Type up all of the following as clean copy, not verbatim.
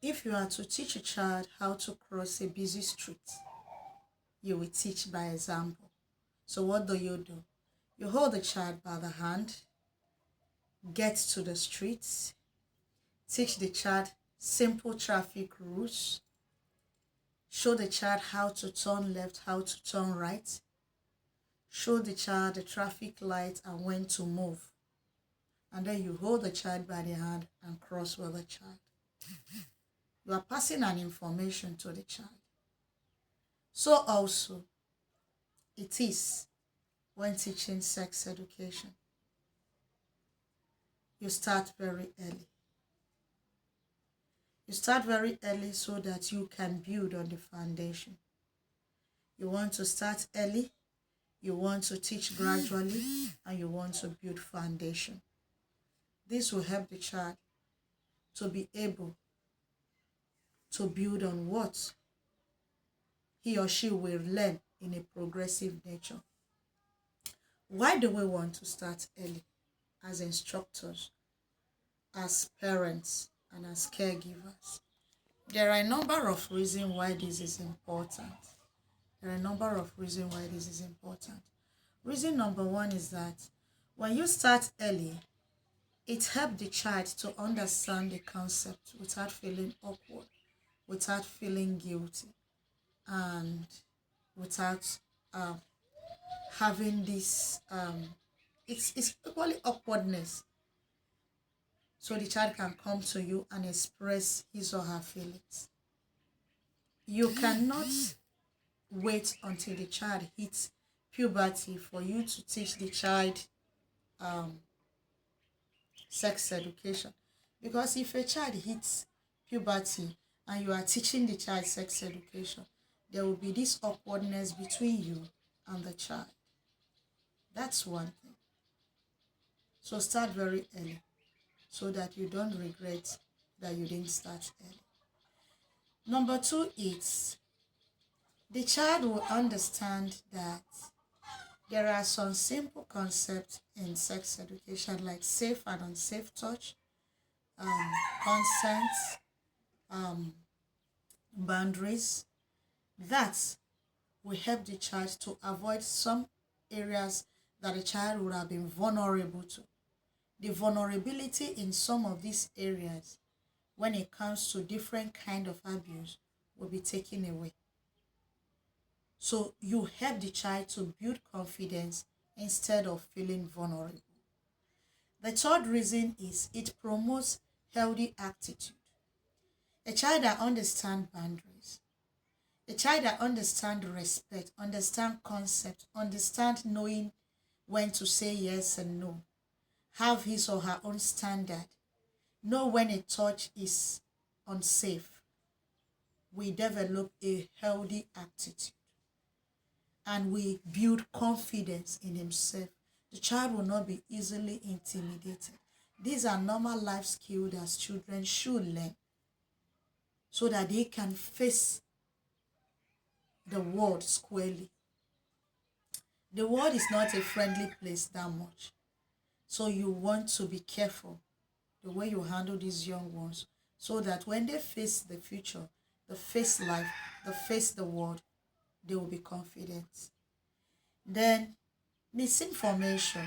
If you are to teach a child how to cross a busy street, you will teach by example. So what do? You hold the child by the hand, get to the streets, teach the child simple traffic rules, show the child how to turn left, how to turn right, show the child the traffic light and when to move. And then you hold the child by the hand and cross with the child. You are passing an information to the child. So also, it is when teaching sex education. You start very early. You start very early so that you can build on the foundation. You want to start early, you want to teach gradually, and you want to build foundation. This will help the child to be able to build on what he or she will learn in a progressive nature. Why do we want to start early as instructors, as parents, and as caregivers? There are a number of reasons why this is important. Reason number one is that when you start early, it helps the child to understand the concept without feeling awkward, without feeling guilty, and without having this, it's equally awkwardness. So the child can come to you and express his or her feelings. You cannot wait until the child hits puberty for you to teach the child sex education. Because if a child hits puberty and you are teaching the child sex education, there will be this awkwardness between you and the child. That's one thing. So start very early so that you don't regret that you didn't start early. Number two is the child will understand that there are some simple concepts in sex education like safe and unsafe touch, consent, boundaries, that will help the child to avoid some areas that the child would have been vulnerable to. The vulnerability in some of these areas when it comes to different kind of abuse will be taken away. So you help the child to build confidence instead of feeling vulnerable. The third reason is it promotes healthy attitude. A child that understands boundaries, a child that understands respect, understands concept, understands knowing when to say yes and no, have his or her own standard, know when a touch is unsafe, we develop a healthy attitude and we build confidence in himself. The child will not be easily intimidated. These are normal life skills that children should learn so that they can face the world squarely. The world is not a friendly place that much. So you want to be careful the way you handle these young ones so that when they face the future, they face life, they face the world, they will be confident. Then, misinformation.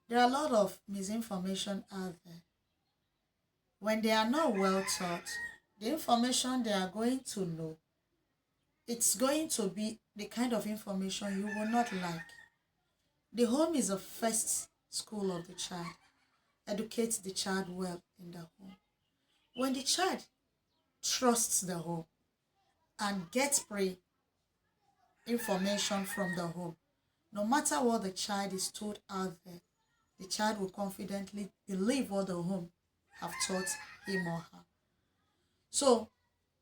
There are a lot of misinformation out there. When they are not well taught, the information they are going to know, it's going to be the kind of information you will not like. The home is the first school of the child. Educate the child well in the home. When the child trusts the home and gets information from the home, no matter what the child is told out there, the child will confidently believe what the home have taught him or her. So,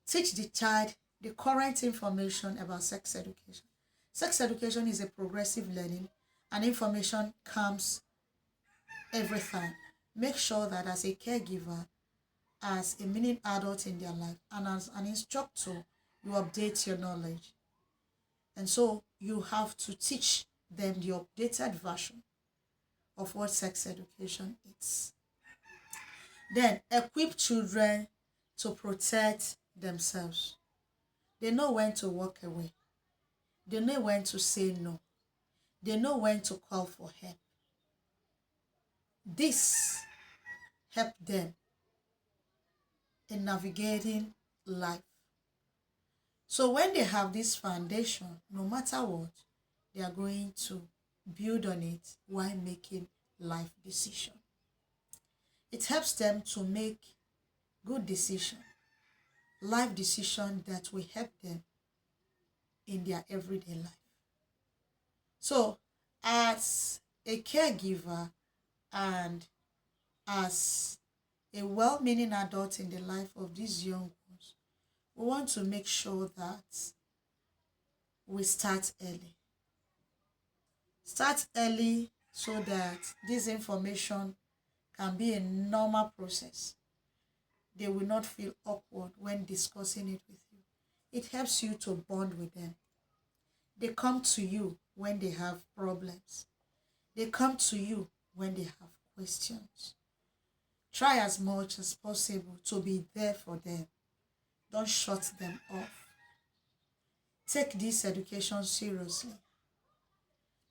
teach the child the current information about sex education. Sex education is a progressive learning and information comes every time. Make sure that as a caregiver, as a meaning adult in their life, and as an instructor, you update your knowledge. And so you have to teach them the updated version of what sex education is. Then equip children to protect themselves. They know when to walk away. They know when to say no. They know when to call for help. This helps them in navigating life. So when they have this foundation, no matter what, they are going to build on it while making life decisions. It helps them to make good decisions, life decisions that will help them in their everyday life. So, as a caregiver and as a well-meaning adult in the life of these young ones, we want to make sure that we start early. Start early so that this information can be a normal process. They will not feel awkward when discussing it with you. It helps you to bond with them. They come to you when they have problems. They come to you when they have questions. Try as much as possible to be there for them. Don't shut them off. Take this education seriously.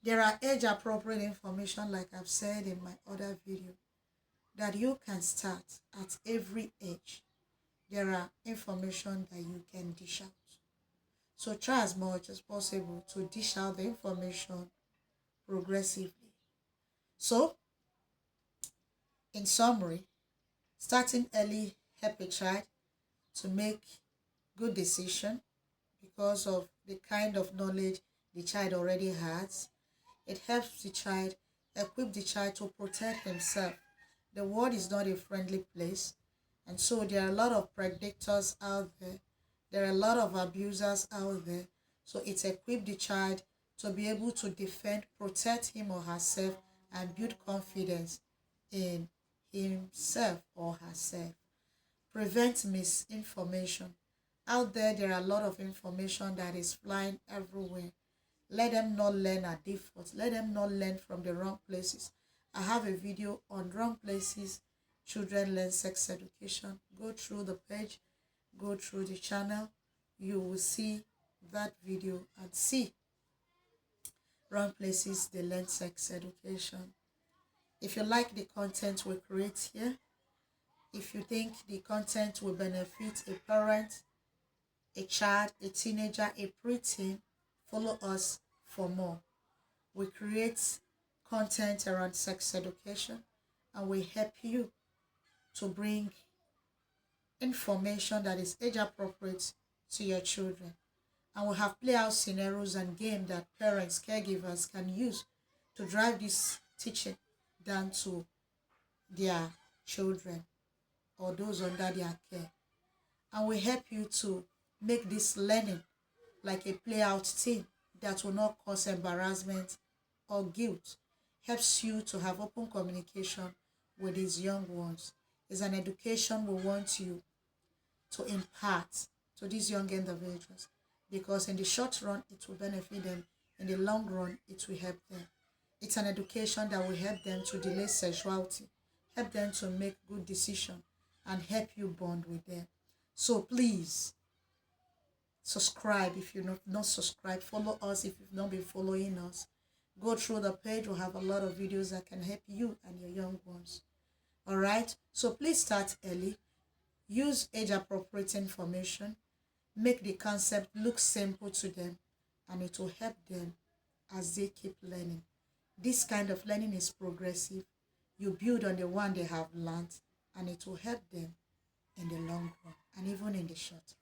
There are age-appropriate information, like I've said in my other video, that you can start at every age. There are information that you can dish out. So try as much as possible to dish out the information progressively. So, in summary, starting early help a child to make good decision because of the kind of knowledge the child already has. It helps the child, equip the child to protect himself. The world is not a friendly place, and so there are a lot of predators out there. There are a lot of abusers out there. So it equips the child to be able to defend, protect him or herself, and build confidence in himself or herself. Prevent misinformation. Out there, there are a lot of information that is flying everywhere. Let them not learn at default. Let them not learn from the wrong places. I have a video on wrong places children learn sex education. Go through the page, go through the channel. You will see that video and see wrong places they learn sex education. If you like the content we create here, if you think the content will benefit a parent, a child, a teenager, a preteen, follow us for more. We create content around sex education and we help you to bring information that is age appropriate to your children. And we have play out scenarios and games that parents, caregivers can use to drive this teaching down to their children or those under their care. And we help you to make this learning like a play out thing that will not cause embarrassment or guilt. Helps you to have open communication with these young ones. It's an education we want you to impart to these young individuals because in the short run it will benefit them, in the long run it will help them. It's an education that will help them to delay sexuality, help them to make good decisions, and help you bond with them. So please subscribe if you're not subscribed. Follow us if you've not been following us. Go through the page. We'll have a lot of videos that can help you and your young ones. All right. So please start early. Use age-appropriate information. Make the concept look simple to them, and it will help them as they keep learning. This kind of learning is progressive. You build on the one they have learned, and it will help them in the long run and even in the short run.